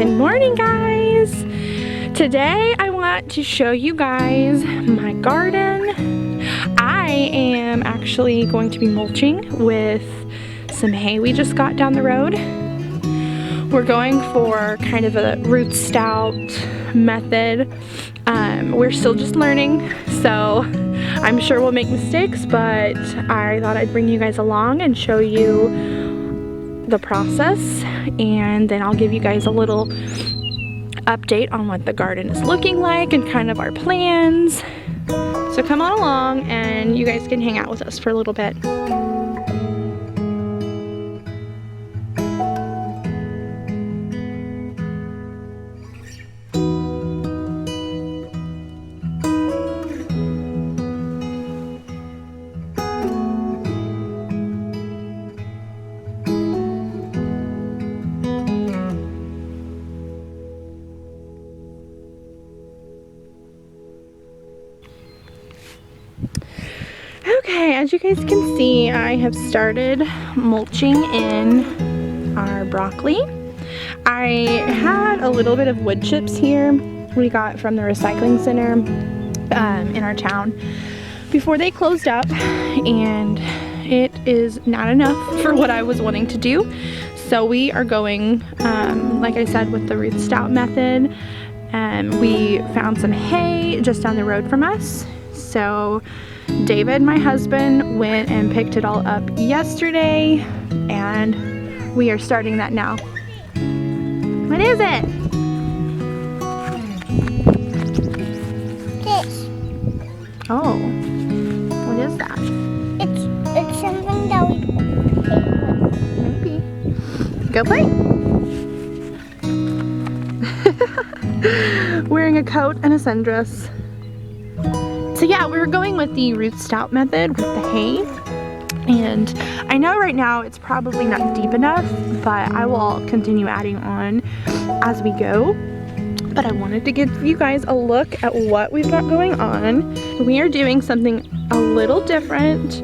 Good morning, guys. Today I want to show you guys my garden. I am actually going to be mulching with some hay we just got down the road. We're going for kind of a Ruth Stout method. We're still just learning, so I'm sure we'll make mistakes, but I thought I'd bring you guys along and show you the process, and then I'll give you guys a little update on what the garden is looking like and kind of our plans. So come on along and you guys can hang out with us for a little bit. Okay, as you guys can see, I have started mulching in our broccoli. I had a little bit of wood chips here we got from the recycling center in our town before they closed up, and it is not enough for what I was wanting to do. So we are going, like I said, with the Ruth Stout method. We found some hay just down the road from us. So David, my husband, went and picked it all up yesterday, and we are starting that now. What is it? This. Oh, what is that? It's something that we play with. Maybe. Go play. Wearing a coat and a sundress. So yeah, we were going with the Ruth Stout method with the hay, and I know right now it's probably not deep enough, but I will continue adding on as we go. But I wanted to give you guys a look at what we've got going on. We are doing something a little different.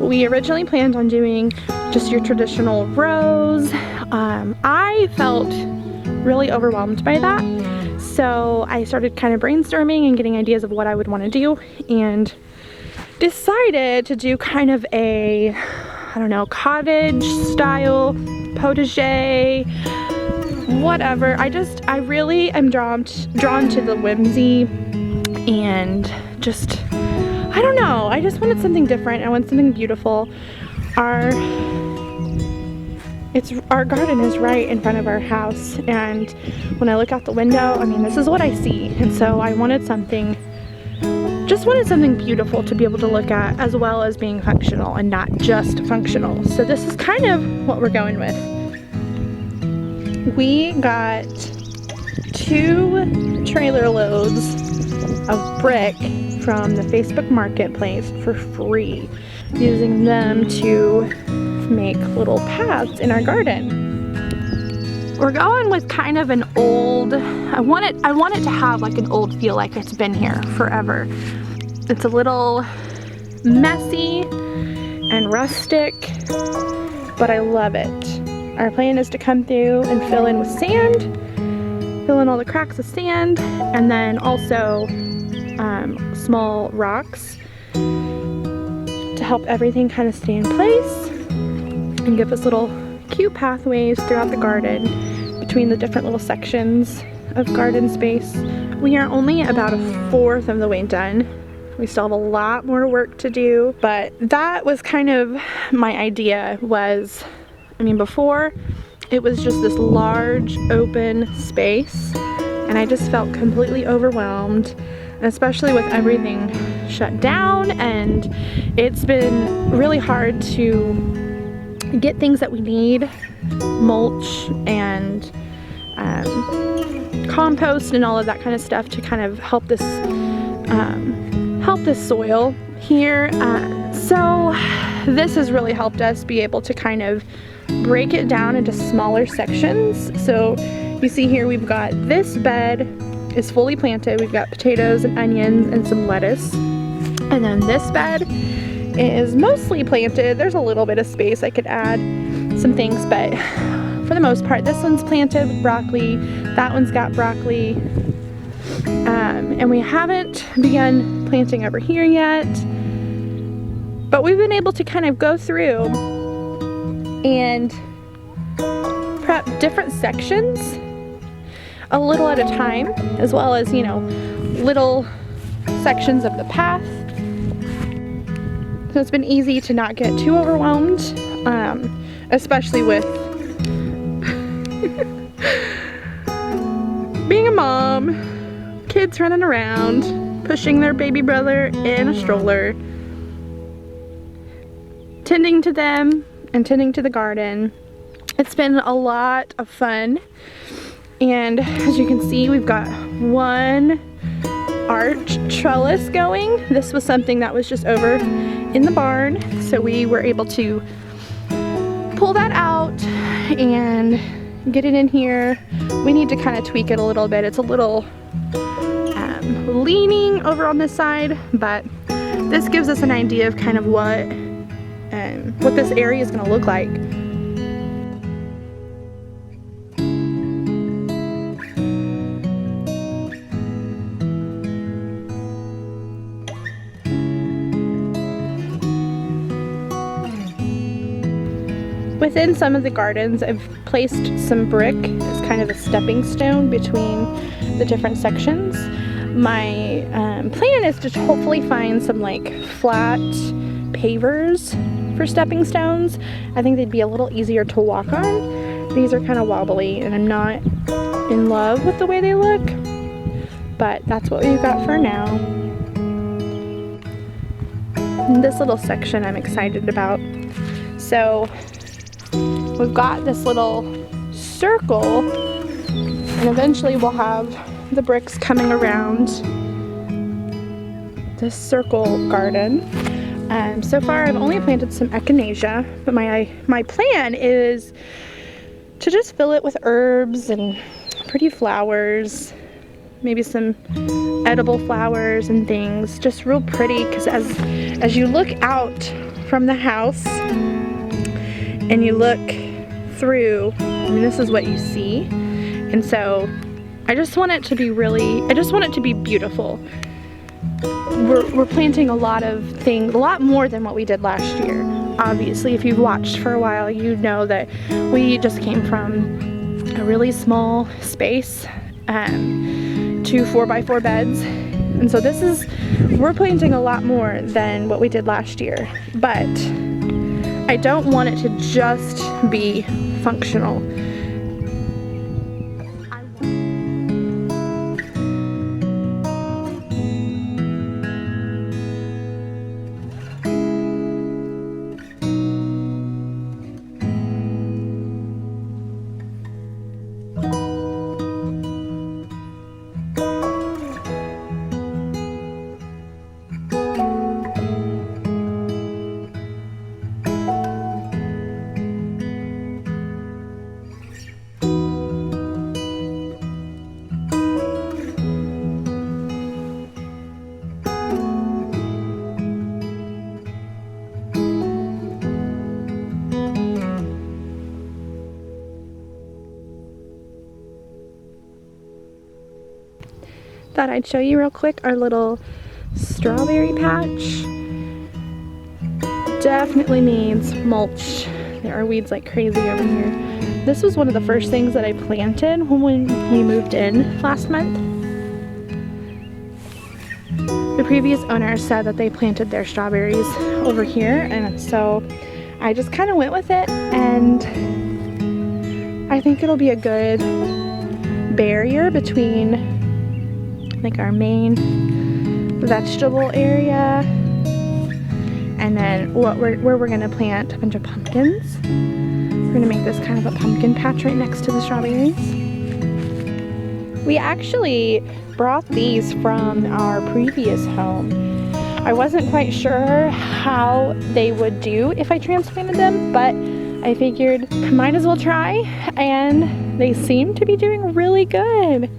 We originally planned on doing just your traditional rows. I felt really overwhelmed by that. So I started kind of brainstorming and getting ideas of what I would want to do, and decided to do kind of a, I don't know, cottage style potager, whatever. I really am drawn to the whimsy, and just, I don't know, I just wanted something different. I want something beautiful. Our garden is right in front of our house, and when I look out the window, I mean, this is what I see. And so I wanted something beautiful to be able to look at, as well as being functional and not just functional. So this is kind of what we're going with. We got 2 trailer loads of brick from the Facebook Marketplace for free, using them to make little paths in our garden. We're going with kind of an old, I want it to have like an old feel, like it's been here forever. It's a little messy and rustic, but I love it. Our plan is to come through and fill in with sand, fill in all the cracks with sand, and then also small rocks to help everything kind of stay in place and give us little cute pathways throughout the garden between the different little sections of garden space. We are only about 1/4 of the way done. We still have a lot more work to do, but that was kind of my idea. Was, I mean, before it was just this large open space, and I just felt completely overwhelmed, especially with everything shut down, and it's been really hard to get things that we need, mulch and compost and all of that kind of stuff, to kind of help this soil here. So this has really helped us be able to kind of break it down into smaller sections. So you see here, we've got this bed is fully planted. We've got potatoes and onions and some lettuce, and then this bed is mostly planted. There's a little bit of space I could add some things, but for the most part. This one's planted with broccoli, that one's got broccoli, and we haven't begun planting over here yet, but we've been able to kind of go through and prep different sections a little at a time, as well as, you know, little sections of the path. So it's been easy to not get too overwhelmed, especially with being a mom, kids running around, pushing their baby brother in a stroller, tending to them and tending to the garden. It's been a lot of fun, and as you can see, we've got one arch trellis going. This was something that was just over in the barn, so we were able to pull that out and get it in here. We need to kind of tweak it a little bit. It's a little leaning over on this side, but this gives us an idea of kind of what this area is going to look like. Within some of the gardens, I've placed some brick as kind of a stepping stone between the different sections. My plan is to hopefully find some like flat pavers for stepping stones. I think they'd be a little easier to walk on. These are kind of wobbly and I'm not in love with the way they look, but that's what we've got for now. And this little section I'm excited about. So we've got this little circle, and eventually we'll have the bricks coming around this circle garden. So far I've only planted some echinacea, but my plan is to just fill it with herbs and pretty flowers, maybe some edible flowers and things, just real pretty, because as you look out from the house and you look through, I mean, this is what you see. And so I just want it to be beautiful. We're planting a lot of things, a lot more than what we did last year. Obviously, if you've watched for a while, you know that we just came from a really small space to 4x4 beds. And so we're planting a lot more than what we did last year. But I don't want it to just be functional. Thought I'd show you real quick our little strawberry patch. Definitely needs mulch. There are weeds like crazy over here. This was one of the first things that I planted when we moved in last month. The previous owner said that they planted their strawberries over here, and so I just kind of went with it, and I think it'll be a good barrier between like our main vegetable area and then where we're gonna plant a bunch of pumpkins. We're gonna make this kind of a pumpkin patch right next to the strawberries. We actually brought these from our previous home. I wasn't quite sure how they would do if I transplanted them, but I figured I might as well try, and they seem to be doing really good.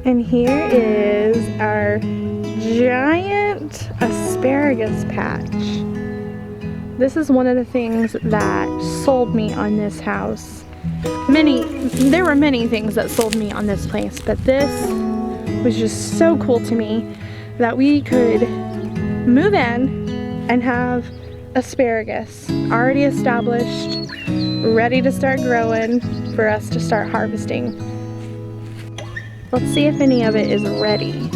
And here is our giant asparagus patch. This is one of the things that sold me on this house. There were many things that sold me on this place, but this was just so cool to me that we could move in and have asparagus already established, ready to start growing for us to start harvesting. Let's see if any of it is ready.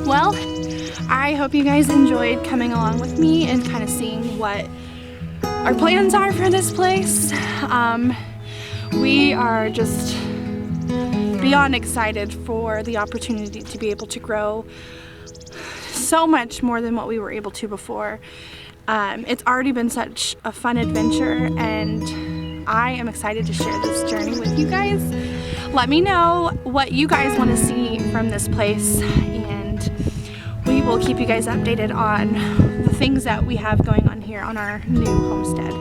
Well, I hope you guys enjoyed coming along with me and kind of seeing what our plans are for this place. We are just beyond excited for the opportunity to be able to grow so much more than what we were able to before. It's already been such a fun adventure, and I am excited to share this journey with you guys. Let me know what you guys want to see from this place, and we will keep you guys updated on the things that we have going on here on our new homestead.